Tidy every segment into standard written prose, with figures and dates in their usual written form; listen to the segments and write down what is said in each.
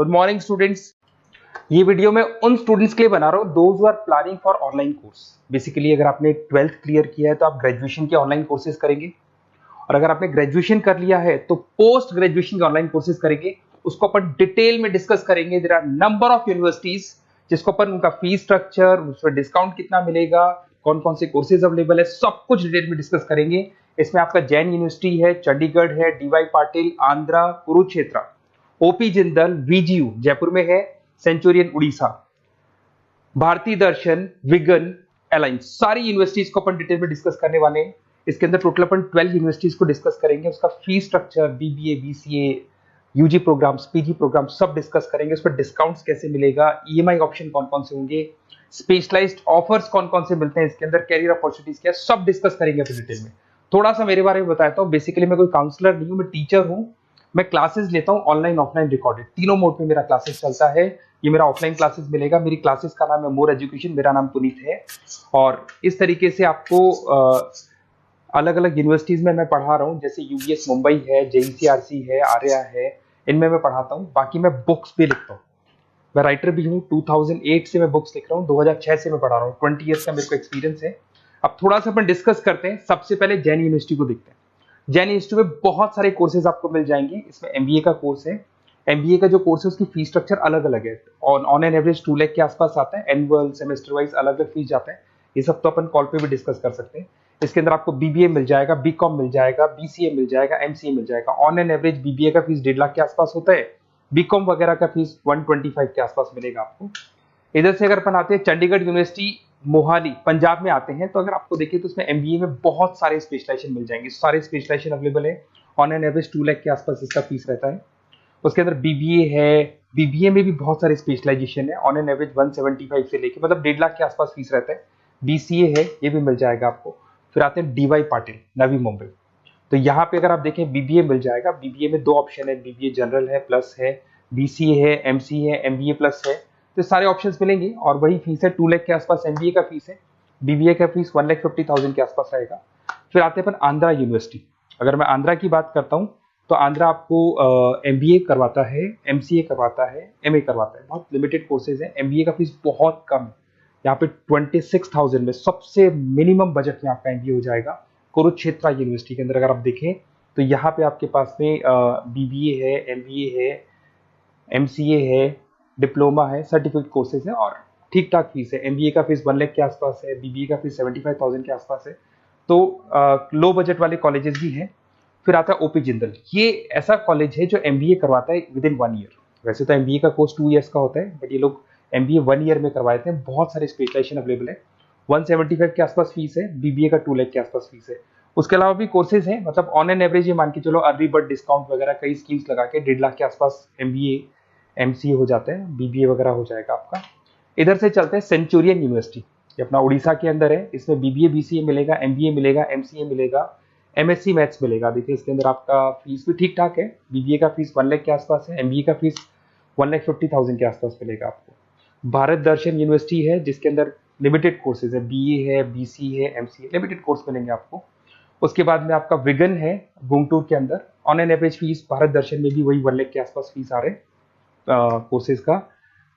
Good morning students. ये video मैं उन स्टूडेंट्स के लिए बना रहा हूँ those who are planning for online course. Basically अगर आपने 12th क्लियर किया है तो आप ग्रेजुएशन के ऑनलाइन कोर्सेज करेंगे, और अगर आपने ग्रेजुएशन कर लिया है तो पोस्ट ग्रेजुएशन के ऑनलाइन कोर्सेज करेंगे। उसको अपन डिटेल में डिस्कस करेंगे। There are number of universities जिसको अपन उनका फीस स्ट्रक्चर, उसमें डिस्काउंट कितना मिलेगा, कौन कौन से कोर्सेज अवेलेबल है, सब कुछ डिटेल में डिस्कस करेंगे। इसमें आपका जैन यूनिवर्सिटी है, चंडीगढ़ है, डीवाई पाटिल आंध्रा, कुरुक्षेत्र, ओपी जिंदल, वीजीयू जयपुर में है, सेंचुरियन उड़ीसा, भारतीय दर्शन, विगन, अलायंस, सारी यूनिवर्सिटीज को अपन डिटेल में डिस्कस करने वाले हैं। इसके अंदर टोटल अपन 12 यूनिवर्सिटीज को डिस्कस करेंगे। उसका fees structure, BBA, BCA, UG programs, PG program सब डिस्कस करेंगे। उस पर डिस्काउंट्स कैसे मिलेगा, ईएमआई ऑप्शन कौन कौन से होंगे, स्पेशलाइज्ड ऑफर्स कौन कौन से मिलते हैं इसके अंदर, कैरियर अपॉर्चुनिटीज क्या, सब डिस्कस करेंगे अपन डिटेल में। थोड़ा सा मेरे बारे में बताता हूँ। बेसिकली मैं कोई काउंसलर नहीं हूँ, मैं टीचर हूँ। मैं क्लासेस लेता हूँ ऑनलाइन ऑफलाइन रिकॉर्डेड, तीनों मोड पे मेरा क्लासेस चलता है। ये मेरा ऑफलाइन क्लासेस मिलेगा। मेरी क्लासेस का नाम है मोर एजुकेशन, मेरा नाम पुनीत है। और इस तरीके से आपको अलग अलग यूनिवर्सिटीज में मैं पढ़ा रहा हूँ, जैसे यूबीएस मुंबई है, जेईसीआरसी है, आर्या है, इनमें मैं पढ़ाता हूँ। बाकी मैं बुक्स भी लिखता हूँ, मैं राइटर भी हूँ। 2008 से मैं बुक्स लिख रहा हूँ, 2006 से मैं पढ़ा रहा हूँ, 20 ईयर्स का मेरे को एक्सपीरियंस है। अब थोड़ा सा अपन डिस्कस करते हैं। सबसे पहले जैन यूनिवर्सिटी को देखते हैं। जैन यूनिवर्सिटी में बहुत सारे कोर्सेज आपको मिल जाएंगे। इसमें एमबीए का कोर्स है। एमबीए का जो कोर्स है उसकी फीस स्ट्रक्चर अलग अलग है। ऑन एन एवरेज 2 लाख के आसपास आता है। एनुअल, सेमेस्टर वाइज अलग अलग फीस जाता है। ये सब तो अपन कॉल पे भी डिस्कस कर सकते हैं। इसके अंदर आपको बीबीए मिल जाएगा, बीकॉम मिल जाएगा, बीसीए मिल जाएगा, एमसीए मिल जाएगा। ऑन एन एवरेज बीबीए का फीस 1.5 लाख के आसपास होता है। बीकॉम वगैरह का फीस 125 के आसपास मिलेगा आपको। इधर से अगर अपन आते हैं चंडीगढ़ यूनिवर्सिटी मोहाली पंजाब में आते हैं, तो अगर आपको देखिए तो उसमें एमबीए में बहुत सारे स्पेशलाइजेशन मिल जाएंगे। सारे स्पेशलाइजेशन अवेलेबल है। ऑन एन एवरेज 2 लाख के आसपास इसका फीस रहता है। उसके अंदर बीबीए है, बीबीए में भी बहुत सारे स्पेशलाइजेशन है। ऑन एन एवरेज 175 से लेके मतलब 1.5 लाख के आसपास फीस रहता है। बीसीए है, ये भी मिल जाएगा आपको। फिर आते हैं डीवाई पाटिल, नवी मुंबई। तो यहाँ पे अगर आप देखें बीबीए मिल जाएगा। बीबीए में 2 ऑप्शन है, बीबीए जनरल है, प्लस है, बीसीए है, एमसीए है, एमबीए प्लस है। तो सारे ऑप्शंस मिलेंगे और वही फीस है। 2 लाख के आसपास एमबीए का फीस है। बीबीए का फीस 1,50,000 के आसपास रहेगा। फिर आते हैं अपन आंध्रा यूनिवर्सिटी। अगर मैं आंध्रा की बात करता हूँ तो आंध्रा आपको एमबीए करवाता है, एमसीए करवाता है, एमए करवाता है। बहुत लिमिटेड कोर्सेज है। एमबीए का फीस बहुत कम है। यहाँ पे 26,000 में सबसे मिनिमम बजट में आपका एमबीए हो जाएगा। कुरुक्षेत्र यूनिवर्सिटी के अंदर अगर आप देखें तो यहाँ पे आपके पास में बीबीए है, एमबीए है, एमसीए है, डिप्लोमा है, सर्टिफिकेट कोर्सेज है और ठीक ठाक फीस है। एमबीए का फीस 1 लाख के आसपास है, बीबीए का फीस 75,000 के आसपास है। तो लो बजट वाले कॉलेजेस भी हैं। फिर आता है ओपी जिंदल। ये ऐसा कॉलेज है जो एमबीए करवाता है विद इन 1 ईयर। वैसे तो एमबीए का कोर्स 2 ईयर्स का होता है, बट ये लोग एमबीए 1 ईयर में करवाते हैं। बहुत सारे स्पेशलाइजेशन अवेलेबल है। 175 के आसपास फीस है। बीबीए का 2 लाख के आसपास फीस है। उसके अलावा भी कोर्सेज हैं, मतलब ऑन एन एवरेज ये मान के चलो अर्ली बर्ड डिस्काउंट वगैरह कई स्कीम्स लगा के 1.5 लाख के आसपास एमबीए, एमसीए हो जाता है, बीबीए वगैरह हो जाएगा आपका। इधर से चलते हैं सेंचुरियन यूनिवर्सिटी, ये अपना उड़ीसा के अंदर है। इसमें बीबीए, बीसीए मिलेगा, एमबीए मिलेगा, एमसीए मिलेगा, एमएससी मैथ्स मिलेगा। देखिए इसके अंदर आपका फीस भी ठीक ठाक है। बीबीए का फीस 1 लाख के आसपास है, एमबीए का फीस 1,50,000 के आसपास मिलेगा आपको। भारत दर्शन यूनिवर्सिटी है जिसके अंदर लिमिटेड कोर्सेज है, बीए है, बीसी है, एमसीए, लिमिटेड कोर्स मिलेंगे आपको। उसके बाद में आपका विगन है गुंटूर के अंदर। On an average fees Bharat Darshan में भी वही 1 लाख के आसपास फीस आ रहे कोर्सेज का।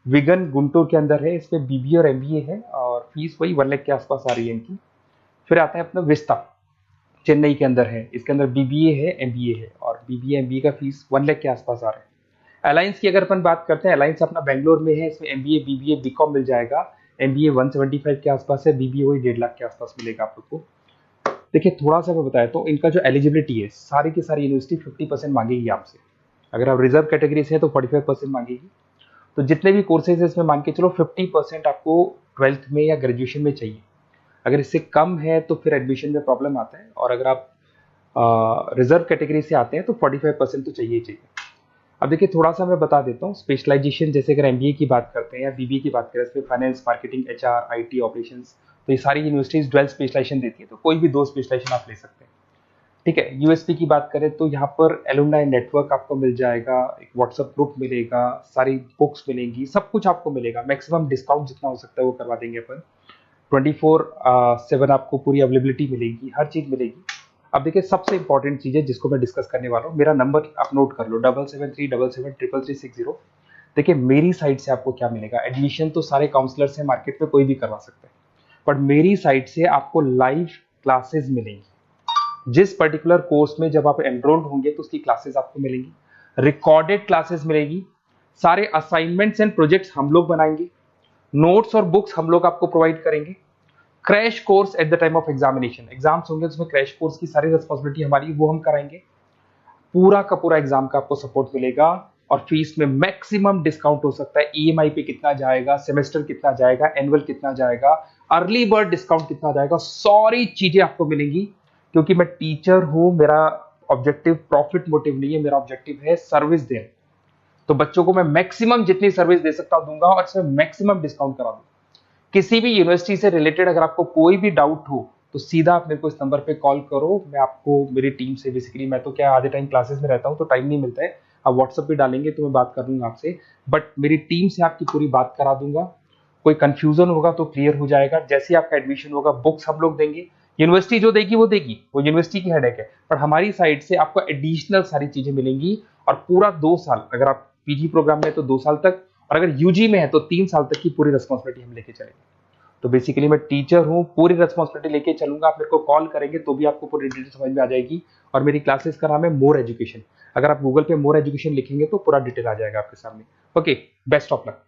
विगन गुंटूर के अंदर है, इसमें बीबीए और एमबीए है और फीस वही 1 लाख के आसपास आ रही है इनकी। फिर आता है अपना विस्ता, चेन्नई के अंदर है। इसके अंदर बीबीए है, एमबीए है और बीबीए एमबीए का फीस 1 लाख के आसपास आ रहा है। अलायंस की अगर अपन बात करते हैं, अलायंस अपना बेंगलोर में है। इसमें एमबीए, बीबीए, बीकॉम मिल जाएगा। एमबीए 175 के आसपास है, बीबीए वही 1.5 लाख के आसपास मिलेगा आप लोग को। देखिए थोड़ा सा मैं बताया तो इनका जो एलिजिबिलिटी है, सारी की सारी यूनिवर्सिटी 50% मांगेगी आपसे। अगर आप रिजर्व कैटेगरी से हैं तो 45% मांगेगी। तो जितने भी कोर्सेज है इसमें मान के चलो 50% आपको 12th में या ग्रेजुएशन में चाहिए। अगर इससे कम है तो फिर एडमिशन में प्रॉब्लम आता है, और अगर आप रिजर्व कैटेगरी से आते हैं तो 45% तो चाहिए ही चाहिए। अब देखिए थोड़ा सा मैं बता देता हूँ स्पेशलाइजेशन। जैसे अगर एमबीए की बात करते हैं या बीबीए की बात करें, इसमें finance, marketing, HR, IT, operations, तो ये सारी यूनिवर्सिटीज 12 स्पेशलाइजेशन देती है। तो कोई भी 2 स्पेशलाइजेशन आप ले सकते हैं, ठीक है। यूएसपी की बात करें तो यहाँ पर एलुमनाई नेटवर्क आपको मिल जाएगा, एक व्हाट्सएप ग्रुप मिलेगा, सारी बुक्स मिलेंगी, सब कुछ आपको मिलेगा। मैक्सिमम डिस्काउंट जितना हो सकता है वो करवा देंगे अपन। 24/7 आपको पूरी अवेलेबिलिटी मिलेगी, हर चीज मिलेगी। अब देखिए सबसे इंपॉर्टेंट चीज है जिसको मैं डिस्कस करने वाला हूँ। मेरा नंबर आप नोट कर लो, 7737773360। देखिए मेरी साइड से आपको क्या मिलेगा, एडमिशन तो सारे काउंसलर से मार्केट में कोई भी करवा सकता है, बट मेरी साइड से आपको लाइव क्लासेस मिलेंगी। जिस पर्टिकुलर कोर्स में जब आप एनरोल्ड होंगे तो उसकी क्लासेस आपको मिलेंगी, रिकॉर्डेड क्लासेस मिलेगी, सारे असाइनमेंट्स एंड प्रोजेक्ट्स हम लोग बनाएंगे, नोट्स और बुक्स हम लोग आपको प्रोवाइड करेंगे, crash course at the time of examination, exams होंगे तो उसमें क्रैश कोर्स की सारी रिस्पॉन्सिबिलिटी हमारी, वो हम कराएंगे। पूरा का पूरा एग्जाम का आपको सपोर्ट मिलेगा और फीस में मैक्सिमम डिस्काउंट हो सकता है। ईएमआई पे कितना जाएगा, सेमेस्टर कितना जाएगा, एनुअल कितना जाएगा, अर्ली बर्ड डिस्काउंट कितना जाएगा, सारी चीजें आपको मिलेंगी। क्योंकि मैं टीचर हूं, मेरा ऑब्जेक्टिव प्रॉफिट मोटिव नहीं है, मेरा ऑब्जेक्टिव है सर्विस देना। तो बच्चों को मैं मैक्सिमम जितनी सर्विस दे सकता हूं दूंगा और इसमें मैक्सिमम डिस्काउंट करा दूंगा। किसी भी यूनिवर्सिटी से रिलेटेड अगर आपको कोई भी डाउट हो तो सीधा आप मेरे को इस नंबर पे कॉल करो, मैं आपको मेरी टीम से, बेसिकली मैं तो क्या आधे टाइम क्लासेस में रहता हूँ तो टाइम नहीं मिलता है, आप व्हाट्सएप पे डालेंगे तो मैं बात कर लूंगा आपसे, बट मेरी टीम से आपकी पूरी बात करा दूंगा। कोई कंफ्यूजन होगा तो क्लियर हो जाएगा। जैसे ही आपका एडमिशन होगा बुक्स हम लोग देंगे, यूनिवर्सिटी जो देगी वो देगी, वो यूनिवर्सिटी की हेडेक है, पर हमारी साइड से आपको एडिशनल सारी चीजें मिलेंगी। और पूरा 2 साल, अगर आप पीजी प्रोग्राम में है तो 2 साल तक, और अगर यूजी में है तो 3 साल तक की पूरी रिस्पॉन्सिबिलिटी हम लेके चलेंगे। तो बेसिकली मैं टीचर हूँ, पूरी रिस्पॉन्सिबिलिटी लेके चलूंगा। आप मेरे को कॉल करेंगे तो भी आपको पूरी डिटेल समझ में आ जाएगी। और मेरी क्लासेस का नाम है मोर एजुकेशन, अगर आप गूगल पे मोर एजुकेशन लिखेंगे तो पूरा डिटेल आ जाएगा आपके सामने। Okay, best of luck.